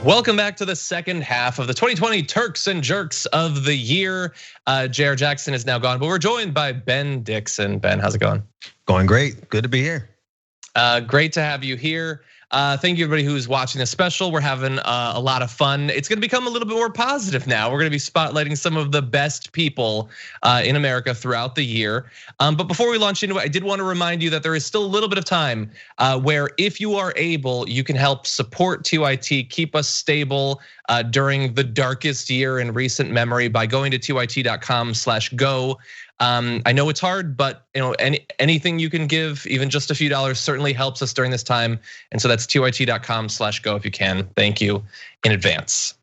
Welcome back to the second half of the 2020 Turks and Jerks of the year. J.R. Jackson is now gone, but we're joined by Ben Dixon. Ben, how's it going? Going great, good to be here. Great to have you here. Thank you everybody who's watching this special. We're having a lot of fun. It's gonna become a little bit more positive now. We're gonna be spotlighting some of the best people in America throughout the year. But before we launch into it, I did want to remind you that there is still a little bit of time where if you are able, you can help support TYT, keep us stable during the darkest year in recent memory by going to tyt.com/go. I know it's hard, but anything you can give, even just a few dollars, certainly helps us during this time. And so that's tyt.com/go if you can. Thank you in advance.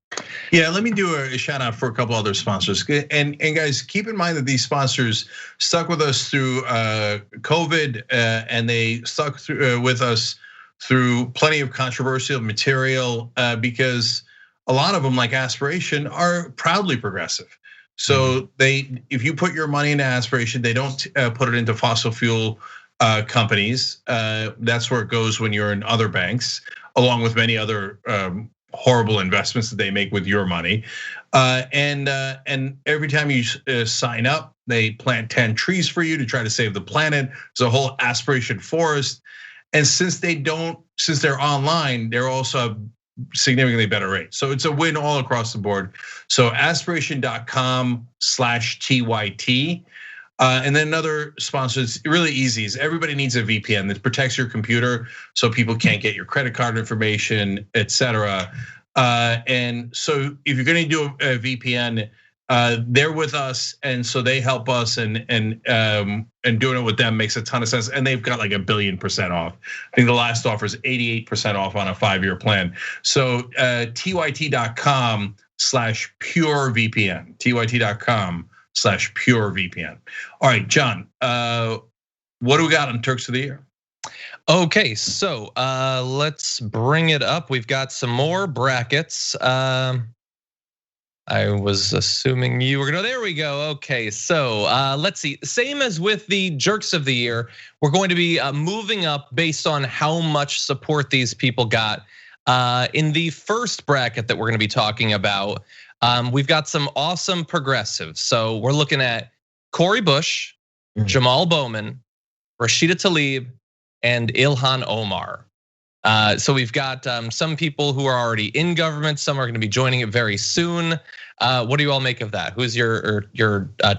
Yeah, let me do a shout out for a couple other sponsors. And guys, keep in mind that these sponsors stuck with us through COVID, and they stuck with us through plenty of controversial material because a lot of them, like Aspiration, are proudly progressive. So if you put your money into Aspiration, they don't put it into fossil fuel companies. That's where it goes when you're in other banks, along with many other horrible investments that they make with your money. And every time you sign up, they plant 10 trees for you to try to save the planet. There's a whole Aspiration forest. And since they're online, they're also significantly better rate. So it's a win all across the board. So aspiration.com/TYT. And then another sponsor, it's really easy, is everybody needs a VPN that protects your computer so people can't get your credit card information, etc. And so if you're gonna do a VPN, they're with us, and so they help us, and doing it with them makes a ton of sense. And they've got like 1,000,000,000% off. I think the last offer is 88% off on a 5-year plan. So tyt.com/purevpn. tyt.com/purevpn. All right, John, what do we got on Turks of the Year? Okay, so let's bring it up. We've got some more brackets. I was assuming you were gonna, there we go. Okay, so let's see, same as with the Jerks of the Year, we're going to be moving up based on how much support these people got. In the first bracket that we're gonna be talking about, we've got some awesome progressives. So we're looking at Cori Bush, Jamal Bowman, Rashida Tlaib, and Ilhan Omar. So we've got some people who are already in government, some are gonna be joining it very soon. What do you all make of that? Who's your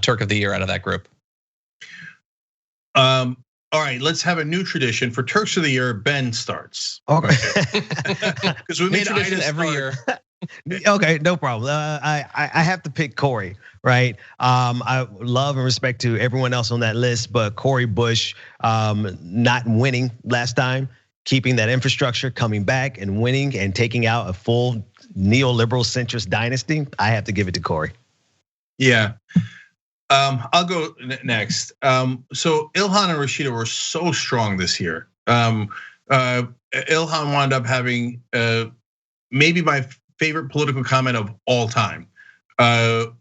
Turk of the Year out of that group? All right, let's have a new tradition for Turks of the Year. Ben starts. Okay. Because we made tradition every year. Okay, no problem. I have to pick Cori, right? I love and respect to everyone else on that list, but Cori Bush not winning last time, keeping that infrastructure, coming back and winning and taking out a full neoliberal centrist dynasty, I have to give it to Cori. Yeah, I'll go next. So Ilhan and Rashida were so strong this year. Ilhan wound up having maybe my favorite political comment of all time.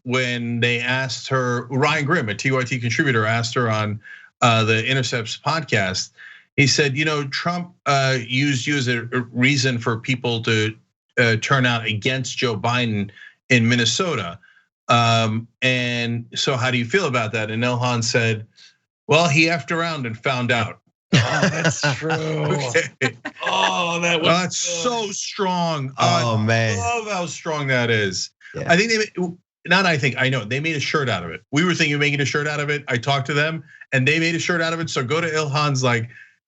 When they asked her, Ryan Grimm, a TYT contributor, asked her on the Intercepts podcast, he said, Trump used you as a reason for people to turn out against Joe Biden in Minnesota. And so how do you feel about that? And Ilhan said, well, he effed around and found out. Oh, that's true. Okay. Oh, that's so strong. Oh man, I love how strong that is. Yeah. I think I know they made a shirt out of it. We were thinking of making a shirt out of it. I talked to them and they made a shirt out of it. So go to Ilhan's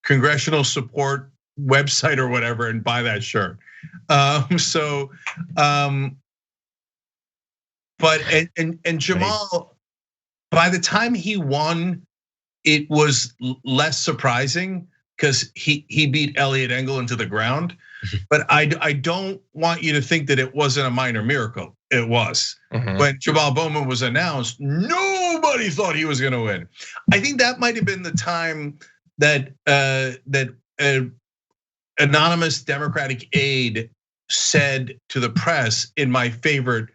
congressional support website or whatever and buy that shirt. But Jamal, by the time he won, it was less surprising because he beat Elliot Engel into the ground. But I don't want you to think that it wasn't a minor miracle. It was. When Jamal Bowman was announced, nobody thought he was gonna win. I think that might have been the time that anonymous Democratic aide said to the press in my favorite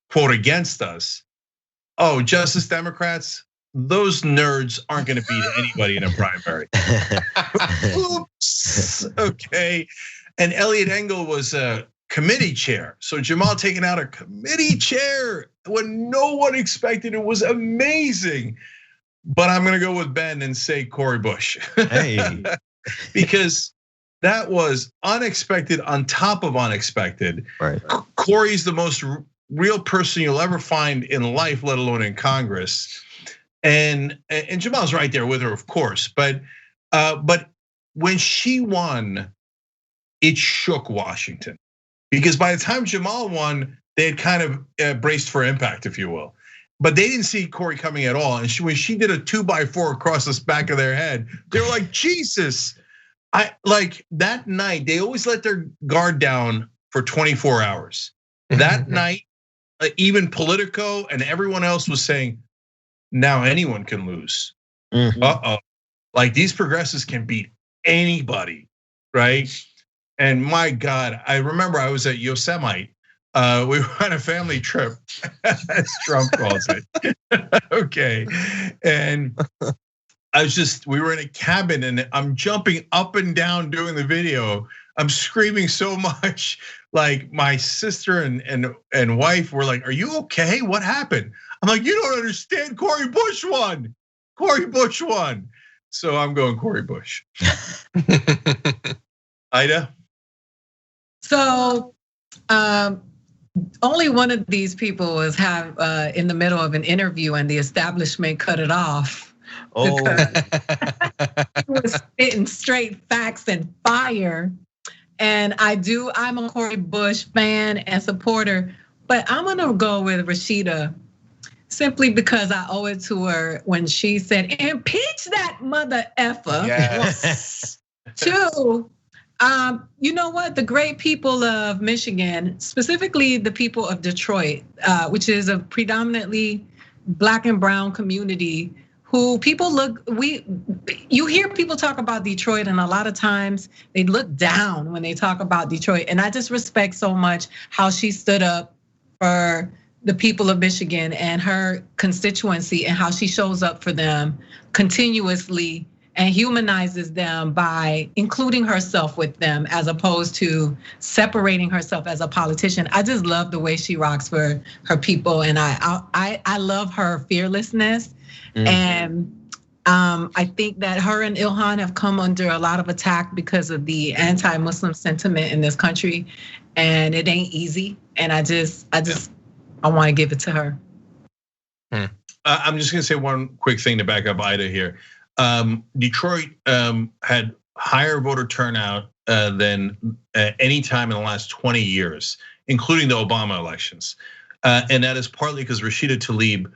quote against us, oh, Justice Democrats, those nerds aren't gonna beat anybody in a primary. Oops, okay. And Elliot Engel was committee chair. So Jamal taking out a committee chair when no one expected it was amazing. But I'm gonna go with Ben and say Cori Bush. Hey. Because that was unexpected on top of unexpected. Right. Cori's the most real person you'll ever find in life, let alone in Congress. And Jamal's right there with her, of course. But when she won, it shook Washington. Because by the time Jamal won, they had kind of braced for impact, if you will. But they didn't see Cori coming at all. And when she did a 2x4 across the back of their head, they were like, Jesus. Like that night, they always let their guard down for 24 hours. That night, even Politico and everyone else was saying, now anyone can lose. Like these progressives can beat anybody, right? And my God, I remember I was at Yosemite. We were on a family trip, as Trump calls it. Okay, and we were in a cabin and I'm jumping up and down doing the video. I'm screaming so much, like my sister and wife were like, "Are you okay? What happened?" I'm like, "You don't understand. Cori Bush won. Cori Bush won." So I'm going Cori Bush. Ida. So, only one of these people was in the middle of an interview and the establishment cut it off. Oh, He was spitting straight facts and fire. And I'm a Cori Bush fan and supporter, but I'm gonna go with Rashida simply because I owe it to her when she said, impeach that mother effer. Yes. Two, you know what? The great people of Michigan, specifically the people of Detroit, which is a predominantly Black and brown community, who you hear people talk about Detroit, and a lot of times they look down when they talk about Detroit. And I just respect so much how she stood up for the people of Michigan and her constituency, and how she shows up for them continuously and humanizes them by including herself with them, as opposed to separating herself as a politician. I just love the way she rocks for her people, and I love her fearlessness. And I think that her and Ilhan have come under a lot of attack because of the anti-Muslim sentiment in this country, and it ain't easy. And I want to give it to her. I'm just gonna say one quick thing to back up Ida here. Detroit had higher voter turnout than any time in the last 20 years, including the Obama elections. And that is partly because Rashida Tlaib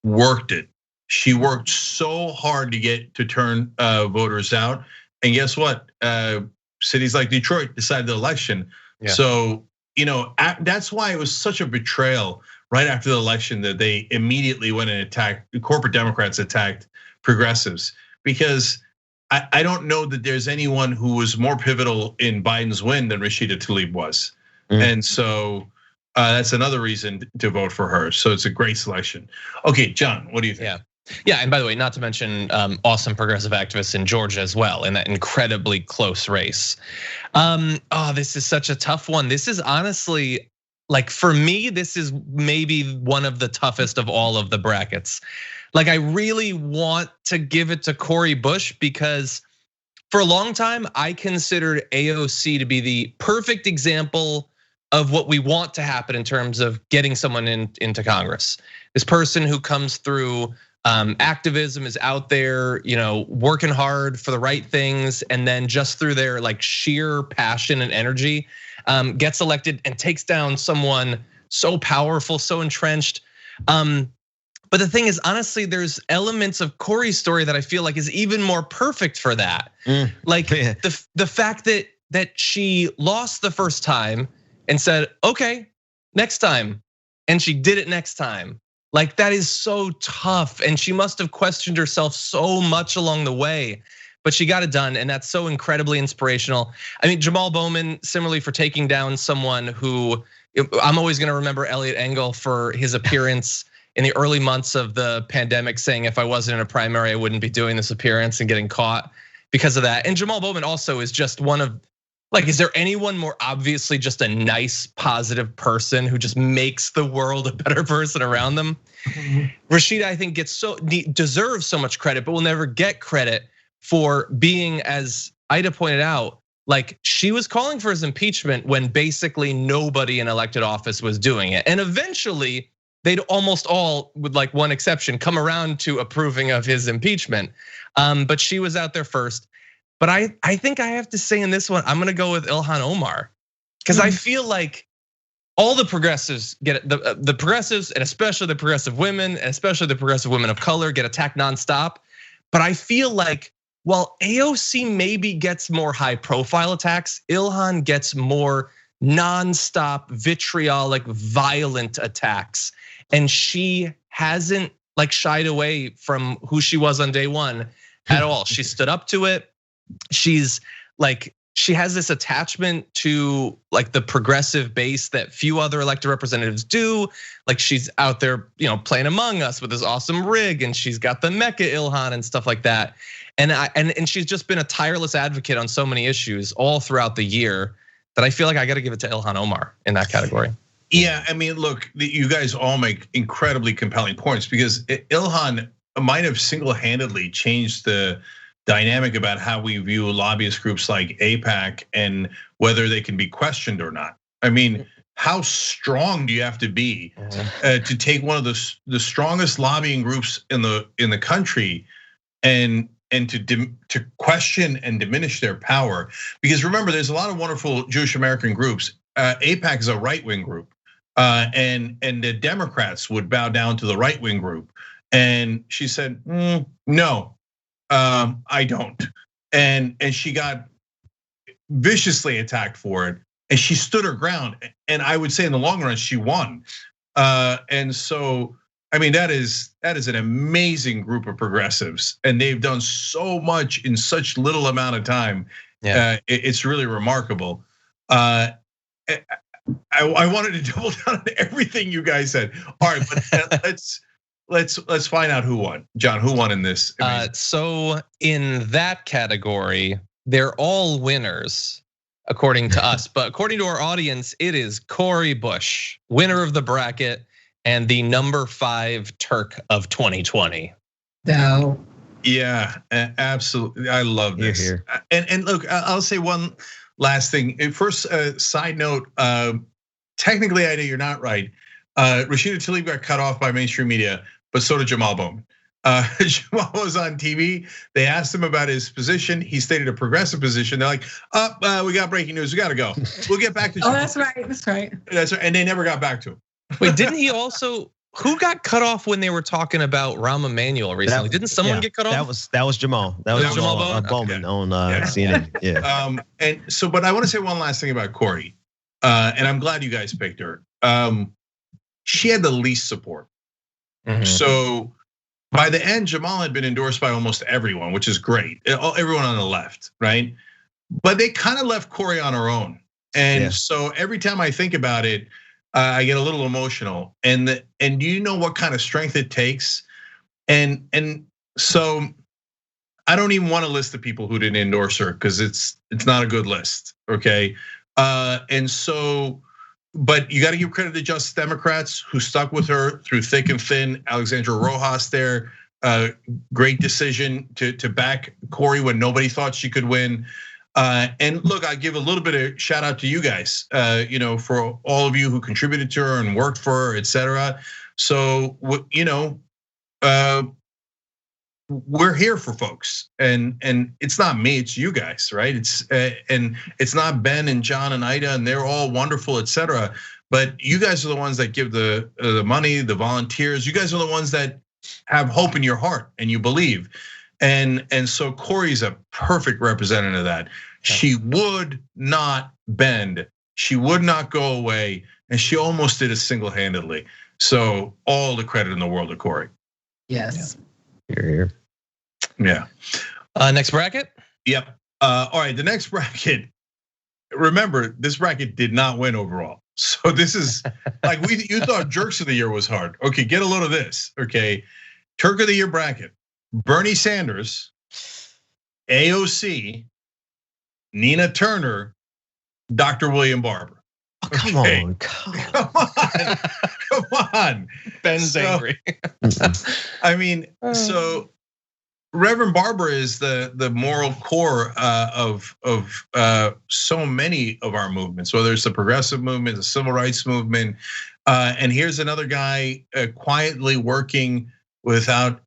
worked it. She worked so hard to turn voters out. And guess what? Cities like Detroit decided the election. Yeah. So, that's why it was such a betrayal right after the election that they immediately went and attacked, corporate Democrats attacked progressives, because I don't know that there's anyone who was more pivotal in Biden's win than Rashida Tlaib was. And so that's another reason to vote for her. So it's a great selection. Okay, John, what do you think? Yeah, and by the way, not to mention awesome progressive activists in Georgia as well in that incredibly close race. This is such a tough one. This is honestly, like for me, this is maybe one of the toughest of all of the brackets. Like I really want to give it to Cori Bush because for a long time, I considered AOC to be the perfect example of what we want to happen in terms of getting someone into Congress. This person who comes through activism, is out there, working hard for the right things, and then just through their like sheer passion and energy, gets elected and takes down someone so powerful, so entrenched. But the thing is, honestly, there's elements of Cori's story that I feel like is even more perfect for that. Like the fact that she lost the first time and said, okay, next time, and she did it next time. Like that is so tough, and she must have questioned herself so much along the way, but she got it done, and that's so incredibly inspirational. I mean, Jamal Bowman, similarly for taking down someone who, I'm always gonna remember Elliot Engel for his appearance in the early months of the pandemic, saying if I wasn't in a primary, I wouldn't be doing this appearance and getting caught because of that. And Jamal Bowman also is just one of Like, is there anyone more obviously just a nice, positive person who just makes the world a better person around them? Rashida, I think, deserves so much credit, but will never get credit for being, as Ida pointed out, like she was calling for his impeachment when basically nobody in elected office was doing it. And eventually, they'd almost all, with like one exception, come around to approving of his impeachment. But she was out there first. But I think I have to say in this one, I'm gonna go with Ilhan Omar, because I feel like all the progressives get the progressives, and especially the progressive women, and especially the progressive women of color, get attacked nonstop. But I feel like while AOC maybe gets more high-profile attacks, Ilhan gets more nonstop, vitriolic, violent attacks, and she hasn't like shied away from who she was on day one at all. She stood up to it. She's like, she has this attachment to like the progressive base that few other elected representatives do. Like she's out there, playing Among Us with this awesome rig, and she's got the Mecca Ilhan and stuff like that. And she's just been a tireless advocate on so many issues all throughout the year that I feel like I got to give it to Ilhan Omar in that category. Yeah, I mean, look, you guys all make incredibly compelling points, because Ilhan might have single-handedly changed the dynamic about how we view lobbyist groups like AIPAC and whether they can be questioned or not. I mean, how strong do you have to be to take one of the strongest lobbying groups in the country and to question and diminish their power? Because remember, there's a lot of wonderful Jewish American groups. AIPAC is a right-wing group, and the Democrats would bow down to the right-wing group. And she said, no. I don't, and she got viciously attacked for it, and she stood her ground. And I would say in the long run, she won. And so, I mean, that is an amazing group of progressives, and they've done so much in such little amount of time. Yeah. It's really remarkable. I wanted to double down on everything you guys said. All right, but let's find out who won. John, who won in this? So in that category, they're all winners, according to us. But according to our audience, it is Cori Bush, winner of the bracket and the number 5 Turk of 2020. No. Yeah, absolutely. I love this. Here. And look, I'll say one last thing. First, side note, technically, Ida, you're not right. Rashida Tlaib got cut off by mainstream media, but so did Jamal Bowman. Jamal was on TV. They asked him about his position. He stated a progressive position. They're like, we got breaking news. We got to go. We'll get back to Jamal. That's right. That's right. That's right. And they never got back to him. Wait, didn't he also? Who got cut off when they were talking about Rahm Emanuel recently? Didn't someone get cut off? That was Jamal. That was Jamal Bowman on CNN. Yeah. And so, but I want to say one last thing about Cori, and I'm glad you guys picked her. She had the least support. So by the end, Jamal had been endorsed by almost everyone, which is great. Everyone on the left, right? But they kind of left Cori on her own. And so every time I think about it, I get a little emotional. And do you know what kind of strength it takes? And so I don't even want to list the people who didn't endorse her, because it's not a good list, okay? And so, but you got to give credit to Justice Democrats who stuck with her through thick and thin. Alexandra Rojas there, great decision to back Cori when nobody thought she could win. And look, I give a little bit of shout out to you guys, for all of you who contributed to her and worked for her, et cetera. So, we're here for folks, and it's not me, it's you guys, right? And it's not Ben and John and Ida, and they're all wonderful, et cetera. But you guys are the ones that give the money, the volunteers. You guys are the ones that have hope in your heart and you believe. And so Cori's a perfect representative of that. She would not bend. She would not go away, and she almost did it single-handedly. So all the credit in the world to Cori. Yes. Here. Yeah. Next bracket? Yep. All right, the next bracket. Remember, this bracket did not win overall. So this is like you thought Jerks of the Year was hard. Okay, get a load of this. Okay, Turk of the Year bracket: Bernie Sanders, AOC, Nina Turner, Dr. William Barber. Oh, come on. Come on. Ben's angry. I mean, so Reverend Barber is the moral core of so many of our movements, whether it's the progressive movement, the civil rights movement, and here's another guy quietly working without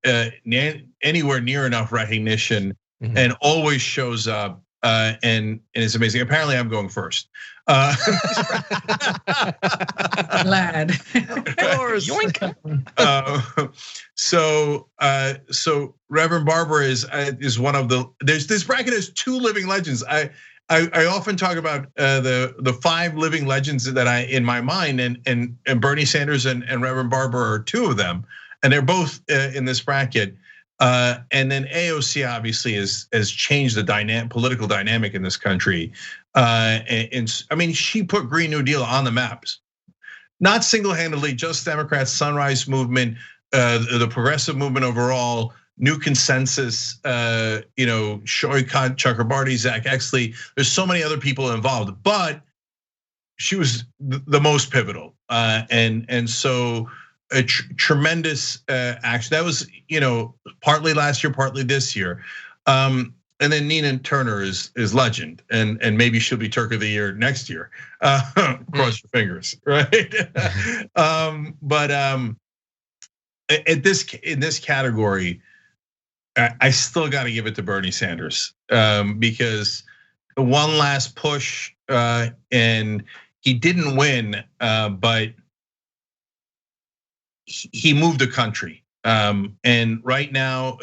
anywhere near enough recognition, and always shows up, and it's amazing. Apparently, I'm going first. Glad. Of course. So Reverend Barber is one of the. This bracket has 2 living legends. I often talk about the 5 living legends that in my mind, and Bernie Sanders and Reverend Barber are 2 of them, and they're both in this bracket. And then AOC obviously has changed the political dynamic in this country. And I mean, she put Green New Deal on the maps, not single-handedly, just Democrats, Sunrise Movement, the progressive movement overall, New Consensus, Shoy Chakrabarty, Zach Exley. There's so many other people involved, but she was the most pivotal, and so. A tremendous action. That was, partly last year, partly this year. And then Nina Turner is legend, and maybe she'll be Turk of the Year next year. Cross your fingers, right? But in this category, I still got to give it to Bernie Sanders, because one last push, and he didn't win, but he moved the country, and right now,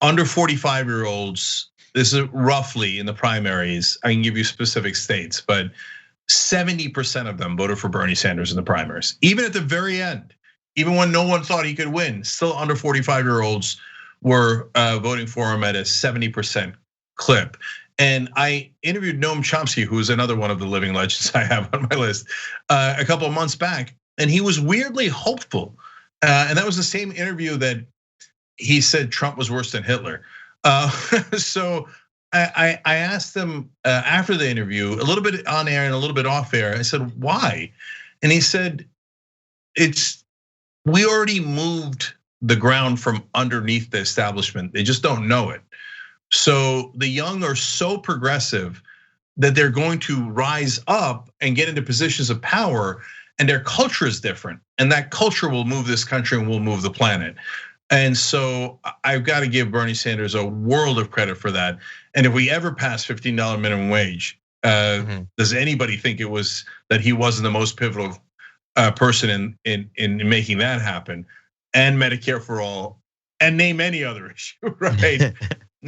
under 45-year-olds, this is roughly in the primaries. I can give you specific states, but 70% of them voted for Bernie Sanders in the primaries. Even at the very end, even when no one thought he could win, still under 45-year-olds were voting for him at a 70% clip. And I interviewed Noam Chomsky, who is another one of the living legends I have on my list, a couple of months back. And he was weirdly hopeful. And that was the same interview that he said Trump was worse than Hitler. So I asked him after the interview, a little bit on air and a little bit off air. I said, why? And he said, we already moved the ground from underneath the establishment. They just don't know it. So the young are so progressive that they're going to rise up and get into positions of power. And their culture is different, and that culture will move this country and will move the planet. And so I've got to give Bernie Sanders a world of credit for that. And if we ever pass $15 minimum wage, does anybody think that he wasn't the most pivotal person in making that happen? And Medicare for all, and name any other issue, right?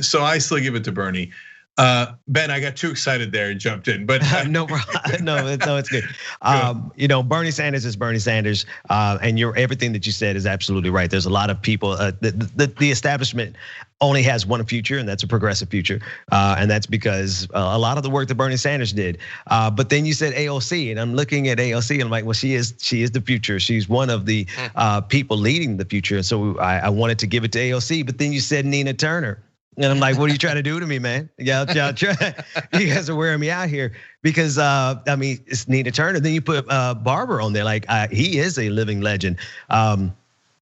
So I still give it to Bernie. Ben, I got too excited there and jumped in, but no problem. No, it's good. Bernie Sanders is Bernie Sanders, and everything that you said is absolutely right. There's a lot of people. The establishment only has one future, and that's a progressive future, and that's because a lot of the work that Bernie Sanders did. But then you said AOC, and I'm looking at AOC, and I'm like, well, she is the future. She's one of the people leading the future, and so I wanted to give it to AOC. But then you said Nina Turner. And I'm like, what are you trying to do to me, man? Yeah, you guys are wearing me out here because I mean, it's Nina Turner. Then you put Barber on there, like he is a living legend.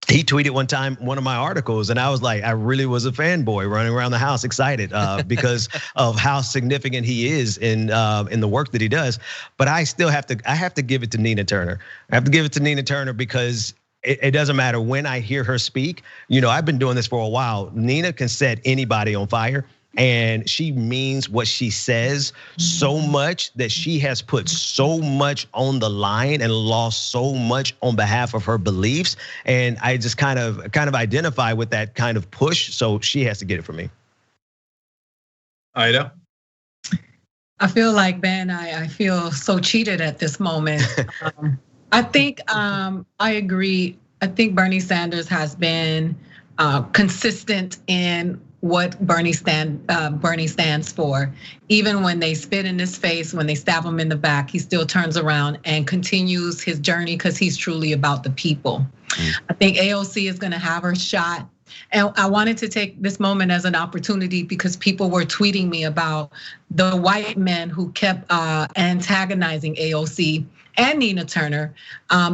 He tweeted one time one of my articles, and I was like, I really was a fanboy running around the house excited because of how significant he is in the work that he does. But I still have to give it to Nina Turner. I have to give it to Nina Turner because it doesn't matter when I hear her speak. I've been doing this for a while. Nina can set anybody on fire, and she means what she says so much that she has put so much on the line and lost so much on behalf of her beliefs. And I just kind of identify with that kind of push. So she has to get it from me. Ida? I feel like, Ben, I feel so cheated at this moment. I think I agree. I think Bernie Sanders has been consistent in what Bernie stands for. Even when they spit in his face, when they stab him in the back, he still turns around and continues his journey because he's truly about the people. I think AOC is going to have her shot. And I wanted to take this moment as an opportunity because people were tweeting me about the white men who kept antagonizing AOC and Nina Turner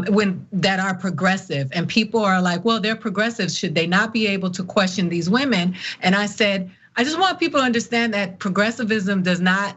when that are progressive. And people are like, well, they're progressives. Should they not be able to question these women? And I said, I just want people to understand that progressivism does not,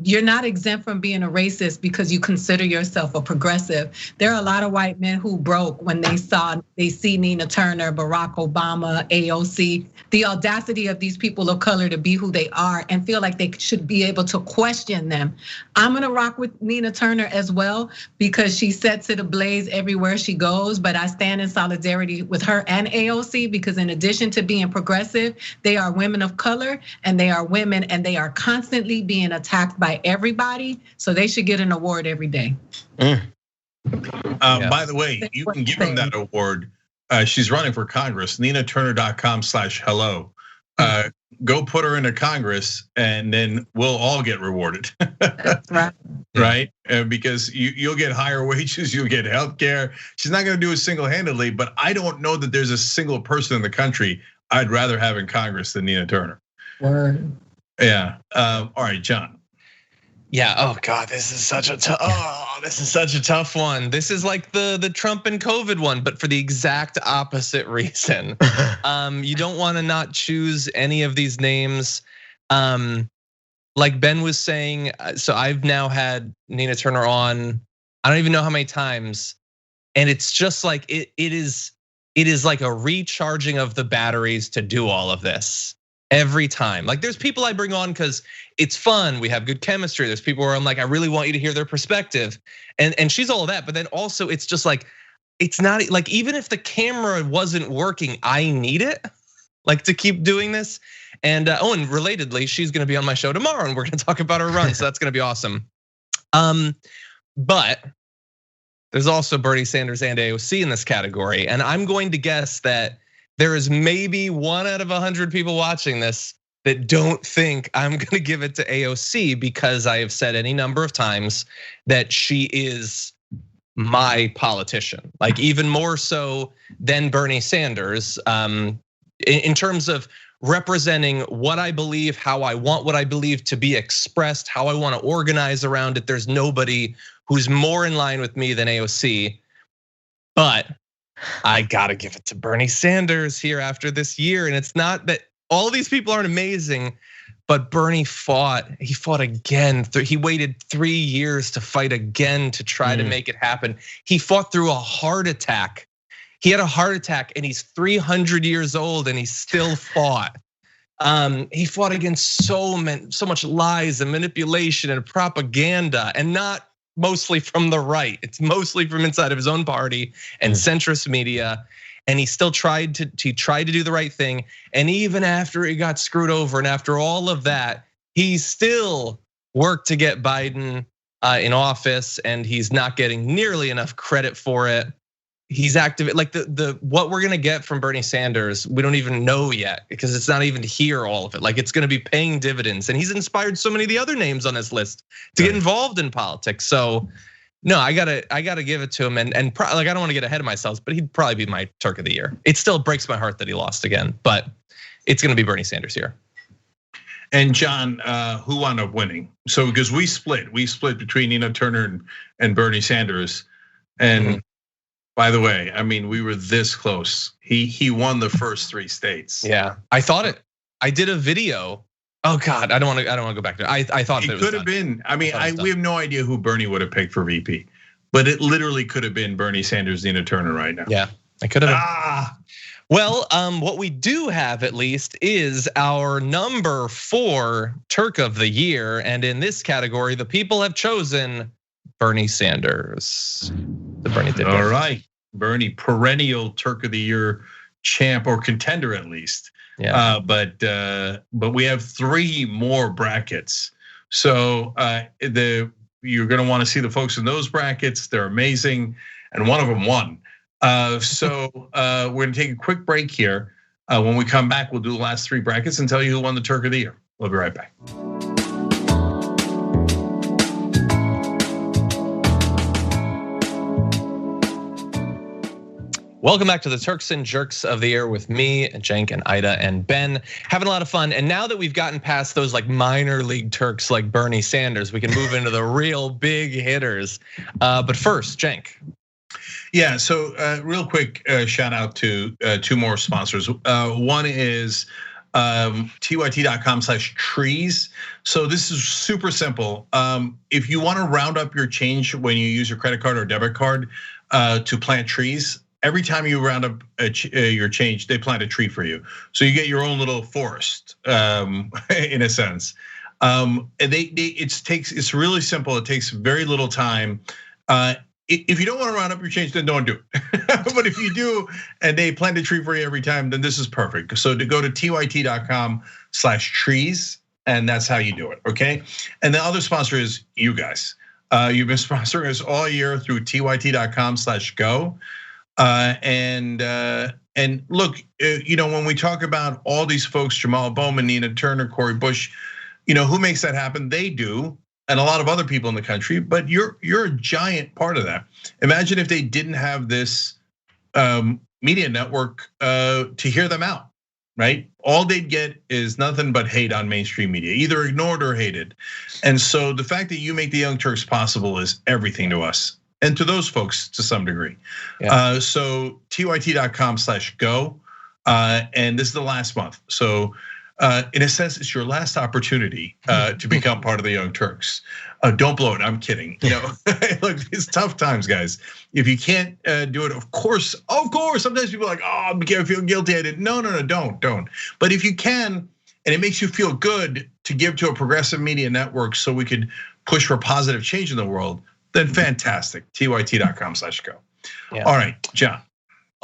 you're not exempt from being a racist because you consider yourself a progressive. There are a lot of white men who broke when they see Nina Turner, Barack Obama, AOC, the audacity of these people of color to be who they are and feel like they should be able to question them. I'm gonna rock with Nina Turner as well because she sets it ablaze everywhere she goes, but I stand in solidarity with her and AOC because in addition to being progressive, they are women of color and they are women and they are constantly being attacked by everybody, so they should get an award every day. By the way, you can give them that award. She's running for Congress, ninaturner.com/hello. Go put her into Congress and then we'll all get rewarded. That's right. Right? Because you'll get higher wages, you'll get healthcare. She's not gonna do it single-handedly, but I don't know that there's a single person in the country I'd rather have in Congress than Nina Turner. Word. Yeah, all right, John. Yeah. Oh God, this is such a tough one. This is like the Trump and COVID one, but for the exact opposite reason. You don't want to not choose any of these names. Like Ben was saying, so I've now had Nina Turner on. I don't even know how many times, and it's just like it is like a recharging of the batteries to do all of this. Every time. Like there's people I bring on because it's fun, we have good chemistry. There's people where I'm like, I really want you to hear their perspective. And she's all of that, but then also it's just like, it's not like, even if the camera wasn't working, I need it like to keep doing this. And and relatedly, she's gonna be on my show tomorrow and we're gonna talk about her run. So that's gonna be awesome. But there's also Bernie Sanders and AOC in this category. And I'm going to guess that there is maybe 1 out of 100 people watching this that don't think I'm gonna give it to AOC because I have said any number of times that she is my politician, like even more so than Bernie Sanders, in terms of representing what I believe, how I want what I believe to be expressed, how I want to organize around it. There's nobody who's more in line with me than AOC, but I gotta give it to Bernie Sanders here after this year. And it's not that all these people aren't amazing, but Bernie fought, he fought again. He waited 3 years to fight again to try to make it happen. He fought through a heart attack. He had a heart attack and he's 300 years old and he still fought. He fought against so much lies and manipulation and propaganda, and not mostly from the right. It's mostly from inside of his own party and centrist media. And he still tried to do the right thing. And even after he got screwed over and after all of that, he still worked to get Biden in office, and he's not getting nearly enough credit for it. He's active, like the what we're gonna get from Bernie Sanders, we don't even know yet because it's not even here, all of it. Like it's gonna be paying dividends, and he's inspired so many of the other names on his list to get involved in politics. So no, I gotta give it to him, and like I don't want to get ahead of myself, but he'd probably be my Turk of the year. It still breaks my heart that he lost again, but it's gonna be Bernie Sanders here. And John, who wound up winning? So because we split between Nina Turner and Bernie Sanders, and by the way, I mean, we were this close. He won the first 3 states. Yeah, I thought it. I did a video. Oh God, I don't want to go back to it. I thought it could have been. I mean, we have no idea who Bernie would have picked for VP, but it literally could have been Bernie Sanders, Nina Turner right now. Yeah, I could have. Well, what we do have at least is our number 4 Turk of the year, and in this category, the people have chosen Bernie Sanders. The Bernie did. All right, Bernie, perennial Turk of the Year champ or contender at least. Yeah. But we have 3 more brackets. So you're going to want to see the folks in those brackets. They're amazing, and one of them won. So we're going to take a quick break here. When we come back, we'll do the last 3 brackets and tell you who won the Turk of the Year. We'll be right back. Welcome back to the Turks and Jerks of the Year with me, Cenk, and Ida, and Ben. Having a lot of fun. And now that we've gotten past those like minor league Turks like Bernie Sanders, we can move into the real big hitters. But first, Cenk. Yeah, so real quick shout out to two more sponsors. One is tyt.com/trees. So this is super simple. If you want to round up your change when you use your credit card or debit card to plant trees, every time you round up your change, they plant a tree for you. So you get your own little forest, in a sense. And it's really simple. It takes very little time. If you don't want to round up your change, then don't do it. But if you do, and they plant a tree for you every time, then this is perfect. So to go to tyt.com/trees, and that's how you do it, okay? And the other sponsor is you guys. You've been sponsoring us all year through tyt.com/go. And look, when we talk about all these folks, Jamal Bowman, Nina Turner, Cori Bush, who makes that happen? They do, and a lot of other people in the country. But you're a giant part of that. Imagine if they didn't have this media network to hear them out, right? All they'd get is nothing but hate on mainstream media, either ignored or hated. And so the fact that you make the Young Turks possible is everything to us. And to those folks to some degree. Yeah. So tyt.com/go, and this is the last month. So in a sense, it's your last opportunity to become part of the Young Turks. Don't blow it, I'm kidding. Look, it's tough times, guys. If you can't do it, of course, sometimes people are like, oh, I feel guilty, I didn't. No, don't. But if you can, and it makes you feel good to give to a progressive media network so we could push for positive change in the world, then fantastic, tyt.com/go. Yeah. All right, John.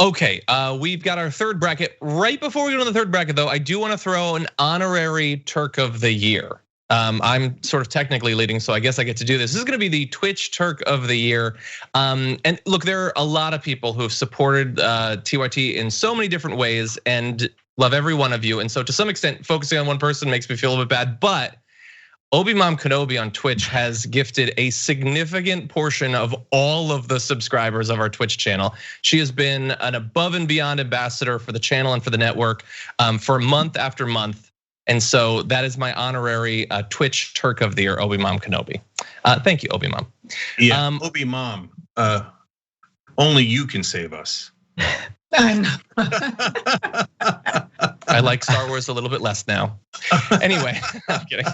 Okay, we've got our third bracket. Right before we go to the third bracket though, I do wanna throw an honorary Turk of the Year. I'm sort of technically leading, so I guess I get to do this. This is gonna be the Twitch Turk of the Year. And look, there are a lot of people who have supported TYT in so many different ways and love every one of you. And so to some extent, focusing on one person makes me feel a bit bad, but Obi-Mom Kenobi on Twitch has gifted a significant portion of all of the subscribers of our Twitch channel. She has been an above and beyond ambassador for the channel and for the network for month after month. And so that is my honorary Twitch Turk of the Year, Obi-Mom Kenobi. Thank you, Obi-Mom. Yeah, Obi-Mom, only you can save us. I know. I like Star Wars a little bit less now. Anyway, I'm kidding.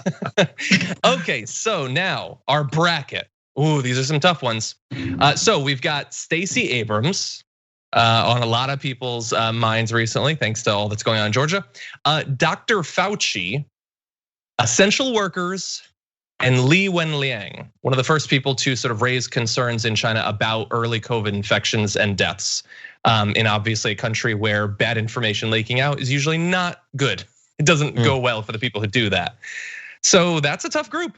Okay, so now our bracket. Ooh, these are some tough ones. So we've got Stacey Abrams on a lot of people's minds recently, thanks to all that's going on in Georgia. Dr. Fauci, essential workers, and Li Wenliang, one of the first people to sort of raise concerns in China about early COVID infections and deaths. In obviously a country where bad information leaking out is usually not good. It doesn't go well for the people who do that. So that's a tough group.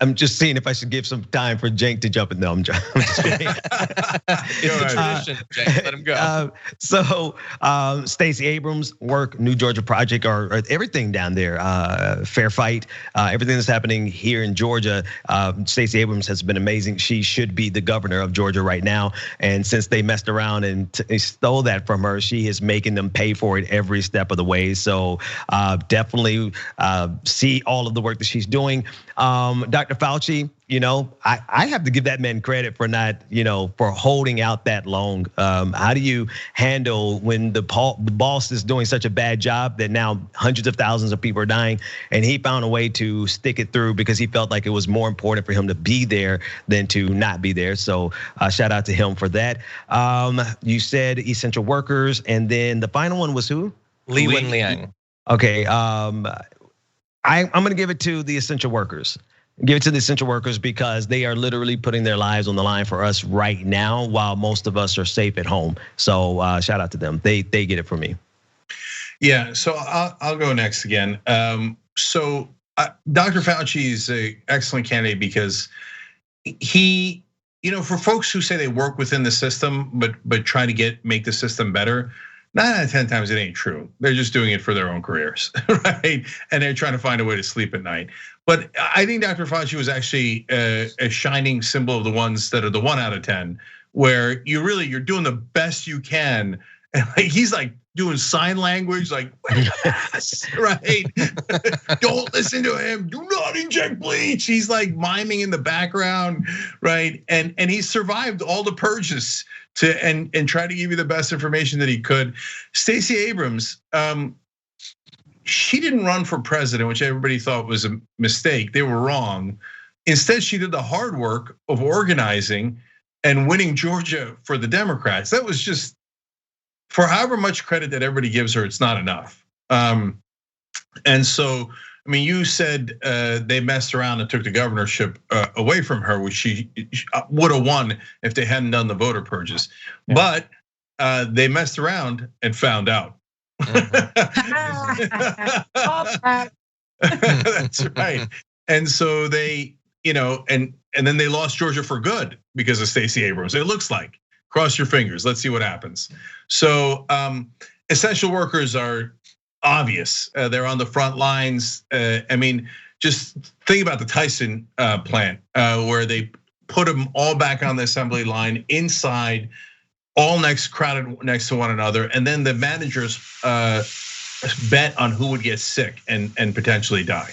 I'm just seeing if I should give some time for Cenk to jump in. No, I'm just kidding. It's the tradition, Cenk, let him go. So Stacey Abrams work, New Georgia Project, or everything down there, fair fight, everything that's happening here in Georgia. Stacey Abrams has been amazing. She should be the governor of Georgia right now. And since they messed around and stole that from her, she is making them pay for it every step of the way. So definitely see all of the work that she's doing. Dr. Fauci, I have to give that man credit for not, for holding out that long. How do you handle when the boss is doing such a bad job that now hundreds of thousands of people are dying, and he found a way to stick it through because he felt like it was more important for him to be there than to not be there. So shout out to him for that. You said essential workers, and then the final one was who? Li Wenliang. Okay, I'm gonna give it to the essential workers. Give it to the essential workers because they are literally putting their lives on the line for us right now while most of us are safe at home. So shout out to them. They get it from me. Yeah, so I'll go next again. So Dr. Fauci is an excellent candidate because he, for folks who say they work within the system but try to make the system better, 9 out of 10 times it ain't true. They're just doing it for their own careers, right? And they're trying to find a way to sleep at night. But I think Dr. Fauci was actually a shining symbol of the ones that are the 1 out of 10, where you're doing the best you can, and like he's like doing sign language, like right? Don't listen to him. Do not inject bleach. He's like miming in the background, right? And he survived all the purges and try to give you the best information that he could. Stacey Abrams, she didn't run for president, which everybody thought was a mistake. They were wrong. Instead, she did the hard work of organizing and winning Georgia for the Democrats. That was just, for however much credit that everybody gives her, it's not enough. And so, I mean, you said they messed around and took the governorship away from her, which she would have won if they hadn't done the voter purges. Yeah. But they messed around and found out. That's right. And so they, and then they lost Georgia for good because of Stacey Abrams. It looks like. Cross your fingers. Let's see what happens. So essential workers are obvious. They're on the front lines. I mean, just think about the Tyson plant where they put them all back on the assembly line inside, all crowded next to one another, and then the managers bet on who would get sick and potentially die.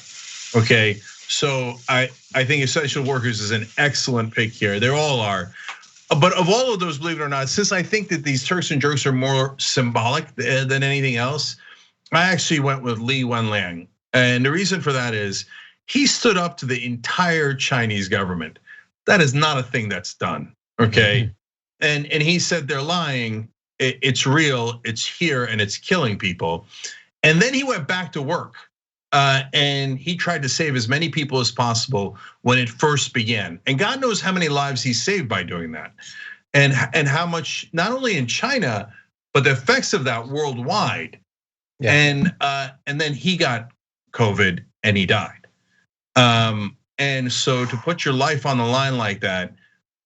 Okay, so I think essential workers is an excellent pick here. They all are. But of all of those, believe it or not, since I think that these Turks and Jerks are more symbolic than anything else, I actually went with Li Wenliang. And the reason for that is he stood up to the entire Chinese government. That is not a thing that's done, okay? And he said they're lying, it's real, it's here, and it's killing people. And then he went back to work. And he tried to save as many people as possible when it first began. And God knows how many lives he saved by doing that. And how much, not only in China, but the effects of that worldwide. Yeah. And then he got COVID and he died. And so to put your life on the line like that,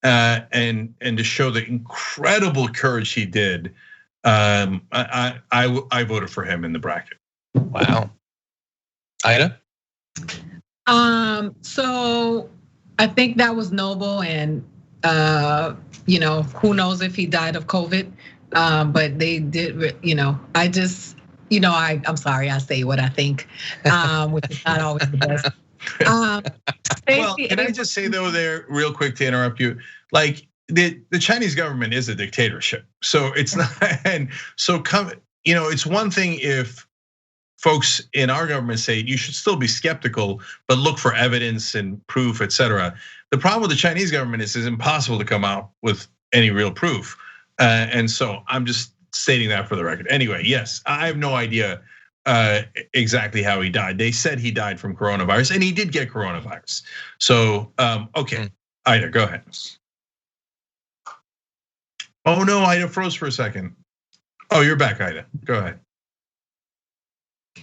and to show the incredible courage he did, I voted for him in the bracket. Wow. Ida? So I think that was noble, and who knows if he died of COVID, but they did, I just, I'm sorry, I say what I think, which is not always the best. Well, can I just say though there real quick to interrupt you, like the Chinese government is a dictatorship, so it's not, and so it's one thing if folks in our government say you should still be skeptical, but look for evidence and proof, et cetera. The problem with the Chinese government is it's impossible to come out with any real proof. And so I'm just stating that for the record. Anyway, yes, I have no idea exactly how he died. They said he died from coronavirus, and he did get coronavirus. So, okay, Ida, go ahead. Oh no, Ida froze for a second. Oh, you're back, Ida, go ahead.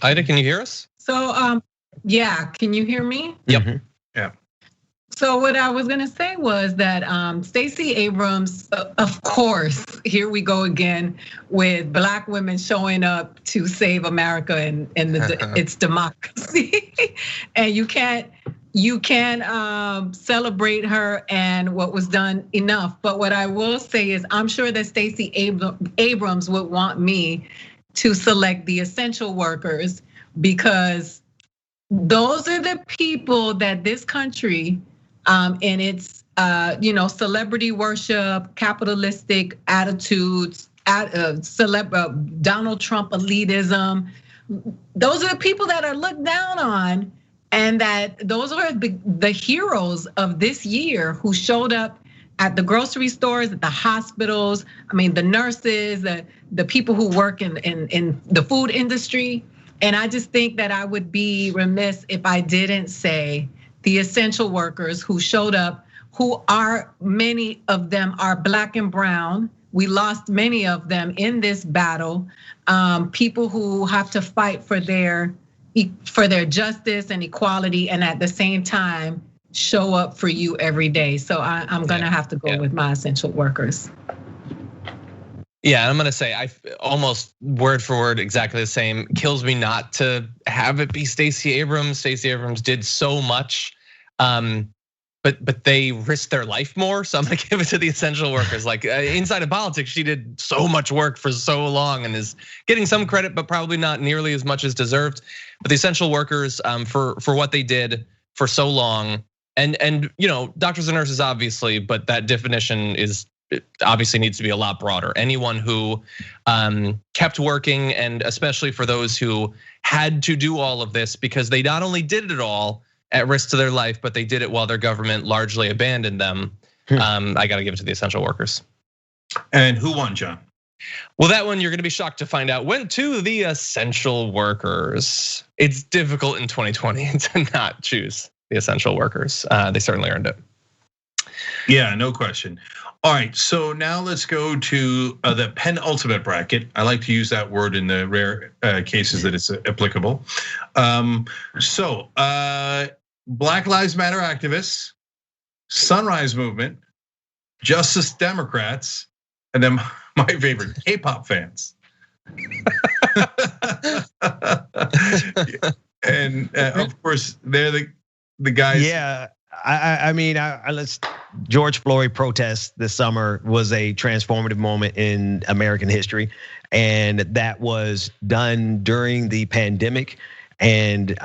Ida, can you hear us? So, yeah, can you hear me? Yep. Yeah. So what I was gonna say was that Stacey Abrams, of course, here we go again with Black women showing up to save America and its democracy, and you can't celebrate her and what was done enough. But what I will say is, I'm sure that Stacey Abrams would want me to select the essential workers, because those are the people that this country, in its celebrity worship, capitalistic attitudes, Donald Trump elitism, those are the people that are looked down on, and that those are the heroes of this year who showed up at the grocery stores, at the hospitals. I mean, the nurses, the people who work in the food industry. And I just think that I would be remiss if I didn't say the essential workers who showed up, who are, many of them are Black and brown. We lost many of them in this battle. People who have to fight for their justice and equality, and at the same time, show up for you every day. So I'm gonna have to go with my essential workers. Yeah, I'm gonna say I almost word for word exactly the same. Kills me not to have it be Stacey Abrams. Stacey Abrams did so much. but they risk their life more. So I'm gonna give it to the essential workers. Like inside of politics, she did so much work for so long and is getting some credit, but probably not nearly as much as deserved. But the essential workers for what they did for so long, and doctors and nurses obviously, but that definition obviously needs to be a lot broader. Anyone who kept working, and especially for those who had to do all of this because they not only did it all at risk to their life, but they did it while their government largely abandoned them. I got to give it to the essential workers. And who won, John? Well, that one you're gonna be shocked to find out went to the essential workers. It's difficult in 2020 to not choose the essential workers. They certainly earned it. Yeah, no question. All right, so now let's go to the penultimate bracket. I like to use that word in the rare cases that it's applicable. So Black Lives Matter activists, Sunrise Movement, Justice Democrats, and then my favorite, K-pop fans. And of course, they're the guys. Yeah, I mean, George Floyd protest this summer was a transformative moment in American history, and that was done during the pandemic. And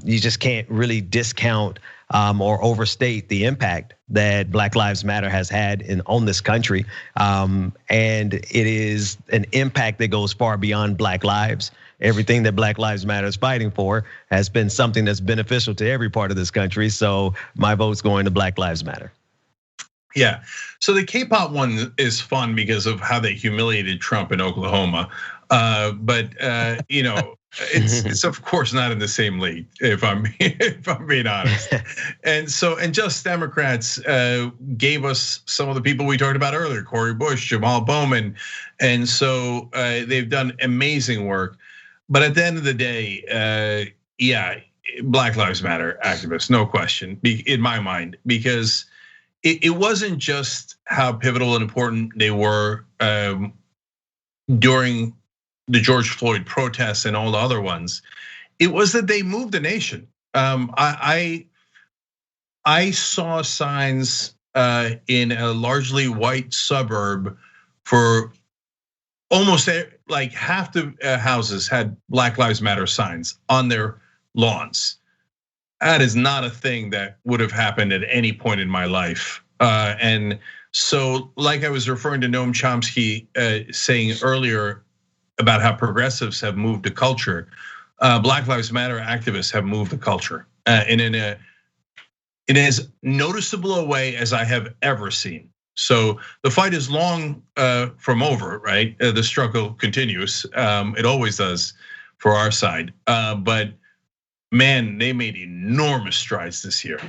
you just can't really discount or overstate the impact that Black Lives Matter has had on this country. And it is an impact that goes far beyond Black lives. Everything that Black Lives Matter is fighting for has been something that's beneficial to every part of this country. So my vote's going to Black Lives Matter. Yeah, so the K-pop one is fun because of how they humiliated Trump in Oklahoma. But it's of course not in the same league, if I'm being honest. And Just Democrats gave us some of the people we talked about earlier: Cori Bush, Jamal Bowman, and so they've done amazing work. But at the end of the day, yeah, Black Lives Matter activists, no question, in my mind, because it wasn't just how pivotal and important they were during the George Floyd protests and all the other ones. It was that they moved the nation. I saw signs in a largely white suburb for almost like half the houses had Black Lives Matter signs on their lawns. That is not a thing that would have happened at any point in my life. And so, like I was referring to Noam Chomsky saying earlier about how progressives have moved the culture, Black Lives Matter activists have moved the culture, and in as noticeable a way as I have ever seen. So the fight is long from over, right? The struggle continues. It always does for our side. But man, they made enormous strides this year.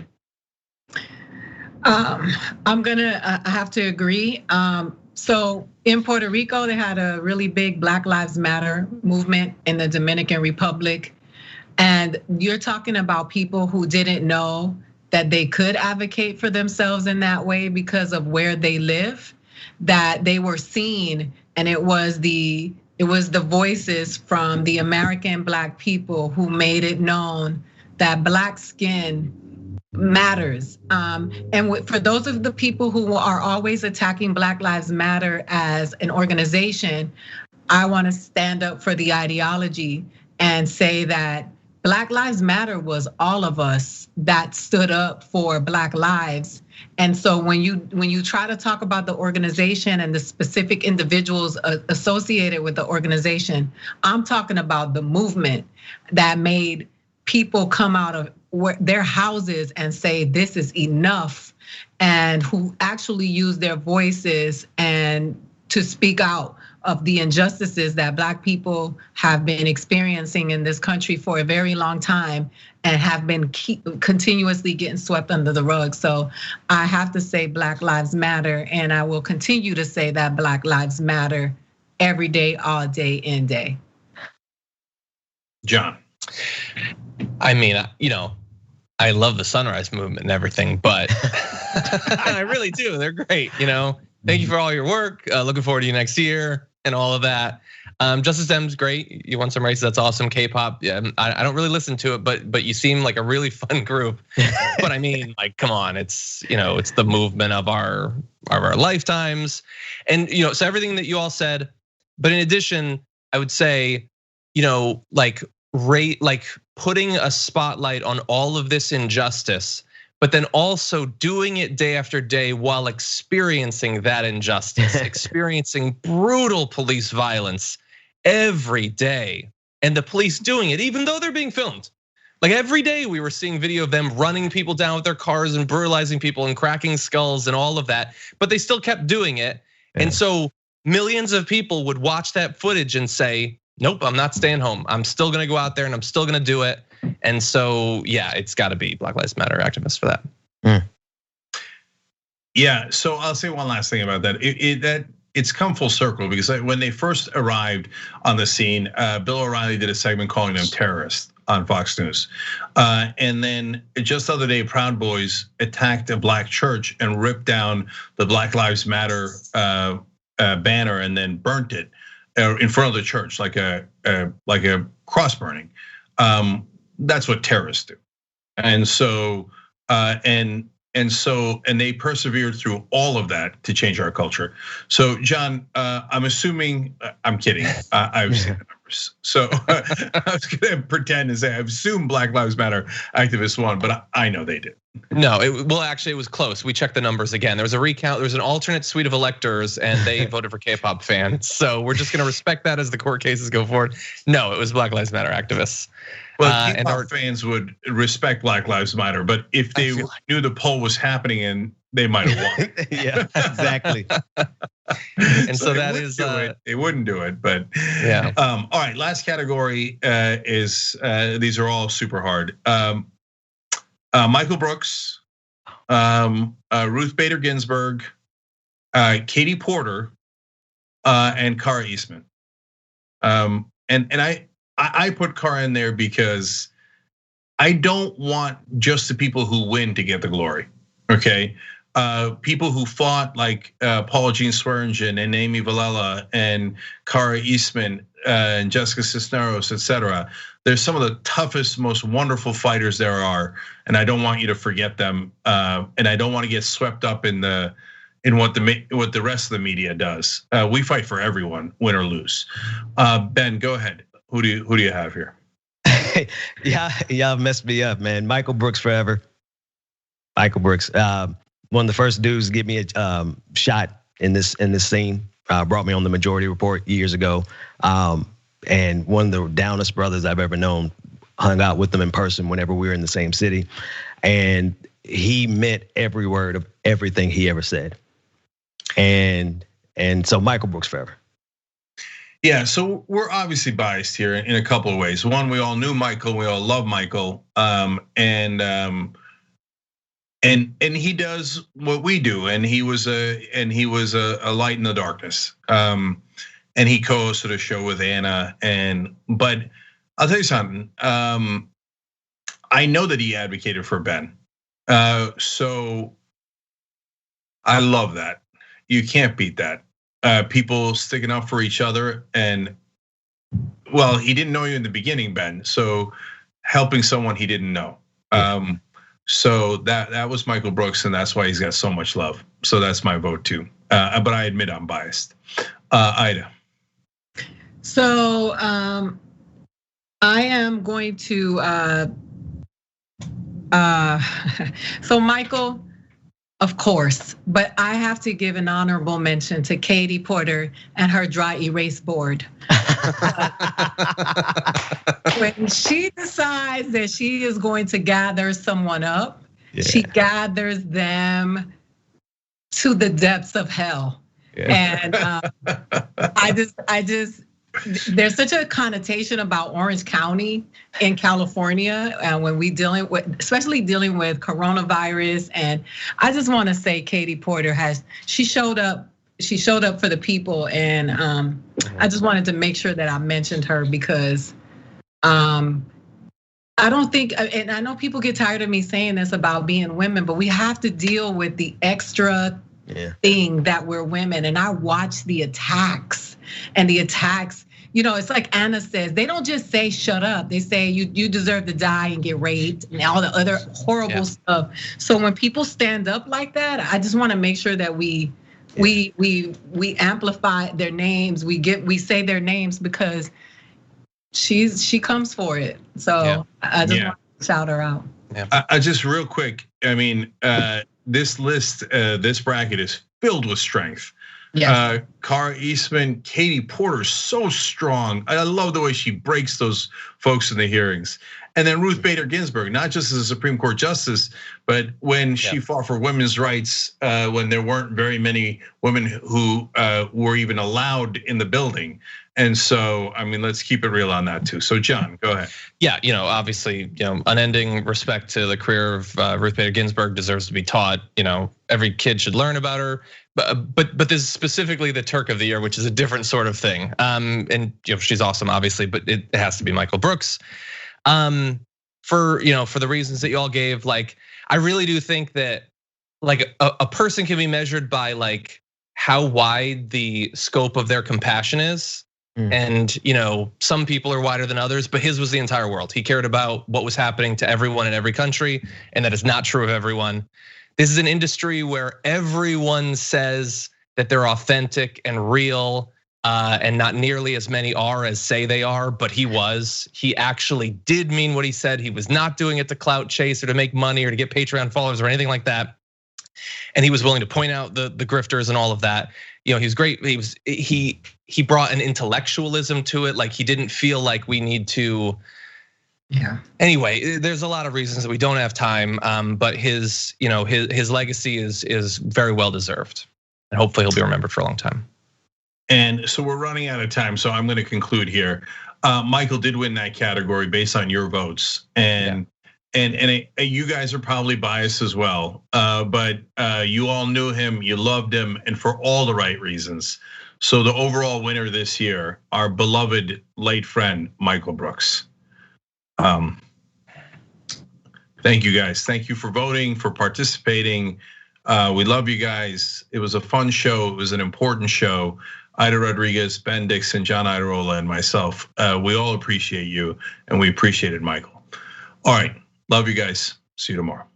I have to agree. So in Puerto Rico, they had a really big Black Lives Matter movement in the Dominican Republic. And you're talking about people who didn't know that they could advocate for themselves in that way because of where they live, that they were seen, and it was the voices from the American Black people who made it known that Black skin matters. And for those of the people who are always attacking Black Lives Matter as an organization, I want to stand up for the ideology and say that Black Lives Matter was all of us that stood up for Black lives. And so when you try to talk about the organization and the specific individuals associated with the organization, I'm talking about the movement that made people come out of their houses and say this is enough, and who actually use their voices and to speak out of the injustices that Black people have been experiencing in this country for a very long time and have been continuously getting swept under the rug. So I have to say Black Lives Matter, and I will continue to say that Black Lives Matter every day, all day, in day. John. I mean, I love the Sunrise Movement and everything, but I really do. They're great. Thank you for all your work. Looking forward to you next year. and all of that. Justice M's great. You want some races? That's awesome. K-pop. Yeah, I don't really listen to it, but you seem like a really fun group. But I mean, like, come on, it's it's the movement of our lifetimes, and so everything that you all said. But in addition, I would say, like putting a spotlight on all of this injustice, but then also doing it day after day while experiencing that injustice, experiencing brutal police violence every day, and the police doing it even though they're being filmed. Like every day we were seeing video of them running people down with their cars and brutalizing people and cracking skulls and all of that, but they still kept doing it. Yeah. And so millions of people would watch that footage and say, nope, I'm not staying home. I'm still gonna go out there and I'm still gonna do it. And so, yeah, it's gotta be Black Lives Matter activists for that. Yeah, so I'll say one last thing about that. It's come full circle because when they first arrived on the scene, Bill O'Reilly did a segment calling them terrorists on Fox News. And then just the other day, Proud Boys attacked a black church and ripped down the Black Lives Matter banner and then burnt it in front of the church like a cross burning. That's what terrorists do. And so and they persevered through all of that to change our culture. So John, I'm assuming, I'm kidding. I've seen the numbers. So I was gonna pretend and say I assume Black Lives Matter activists won, but I know they did. No, actually it was close. We checked the numbers again. There was a recount, there was an alternate suite of electors and they voted for K-pop fans. So we're just gonna respect that as the court cases go forward. No, it was Black Lives Matter activists. Well, K-pop fans would respect Black Lives Matter, but if they knew the poll was happening and they might have won. Yeah, exactly. And so that is they wouldn't do it, but yeah. All right, last category is these are all super hard. Michael Brooks, Ruth Bader Ginsburg, Katie Porter, and Kara Eastman. And I put Kara in there because I don't want just the people who win to get the glory. Okay, people who fought like Paula Jean Swearengin and Amy Vilela and Kara Eastman and Jessica Cisneros, etc. They're some of the toughest, most wonderful fighters there are, and I don't want you to forget them. And I don't want to get swept up in what the rest of the media does. We fight for everyone, win or lose. Ben, go ahead. Who do you have here? Y'all messed me up, man. Michael Brooks forever. Michael Brooks, one of the first dudes to give me a shot in this scene. Brought me on the Majority Report years ago, and one of the downest brothers I've ever known. Hung out with them in person whenever we were in the same city, and he meant every word of everything he ever said. And so Michael Brooks forever. Yeah, so we're obviously biased here in a couple of ways. One, we all knew Michael, we all love Michael, and he does what we do, and he was a light in the darkness. And he co-hosted a show with Anna, but I'll tell you something. I know that he advocated for Ben, so I love that. You can't beat that. People sticking up for each other, and well, he didn't know you in the beginning, Ben. So helping someone he didn't know. So that was Michael Brooks, and that's why he's got so much love. So that's my vote too. But I admit I'm biased. Ida. So I am going to. So Michael. Of course, but I have to give an honorable mention to Katie Porter and her dry erase board. When she decides that she is going to gather someone up, she gathers them to the depths of hell. And I just there's such a connotation about Orange County in California when we especially dealing with coronavirus. And I just want to say Katie Porter she showed up for the people. And I just wanted to make sure that I mentioned her because I don't think, and I know people get tired of me saying this about being women, but we have to deal with the extra thing that we're women. And I watch the attacks and the attacks. It's like Anna says, they don't just say shut up. They say you deserve to die and get raped and all the other horrible stuff. So when people stand up like that, I just want to make sure that we amplify their names. We say their names because she comes for it. So I just want to shout her out. Yeah. I just real quick. I mean, this list, this bracket is filled with strength. Yes. Cara Eastman, Katie Porter, so strong. I love the way she breaks those folks in the hearings. And then Ruth Bader Ginsburg, not just as a Supreme Court justice, but when she fought for women's rights, when there weren't very many women who were even allowed in the building. And so, I mean, let's keep it real on that too. So John, go ahead. Yeah, obviously, unending respect to the career of Ruth Bader Ginsburg deserves to be taught. Every kid should learn about her. But this is specifically the Turk of the Year, which is a different sort of thing. And she's awesome, obviously, but it has to be Michael Brooks. For the reasons that you all gave, like I really do think that like a person can be measured by like how wide the scope of their compassion is. And some people are wider than others, but his was the entire world. He cared about what was happening to everyone in every country, and that is not true of everyone. This is an industry where everyone says that they're authentic and real, and not nearly as many are as say they are, but he was. He actually did mean what he said. He was not doing it to clout chase or to make money or to get Patreon followers or anything like that. And he was willing to point out the grifters and all of that. He was great. He brought an intellectualism to it. Like he didn't feel like we need to. Yeah. Anyway, there's a lot of reasons that we don't have time, but his legacy is very well deserved, and hopefully he'll be remembered for a long time. And so we're running out of time, so I'm going to conclude here. Michael did win that category based on your votes, and you guys are probably biased as well. But you all knew him, you loved him, and for all the right reasons. So the overall winner this year, our beloved late friend Michael Brooks. Thank you guys. Thank you for voting, for participating. We love you guys. It was a fun show. It was an important show. Ida Rodriguez, Ben Dixon, John Idarola, and myself. We all appreciate you, and we appreciated Michael. All right, love you guys. See you tomorrow.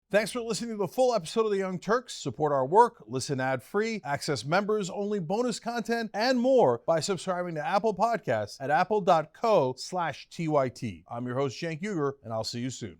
Thanks for listening to the full episode of The Young Turks. Support our work, listen ad-free, access members-only bonus content, and more by subscribing to Apple Podcasts at apple.co/TYT. I'm your host, Cenk Uygur, and I'll see you soon.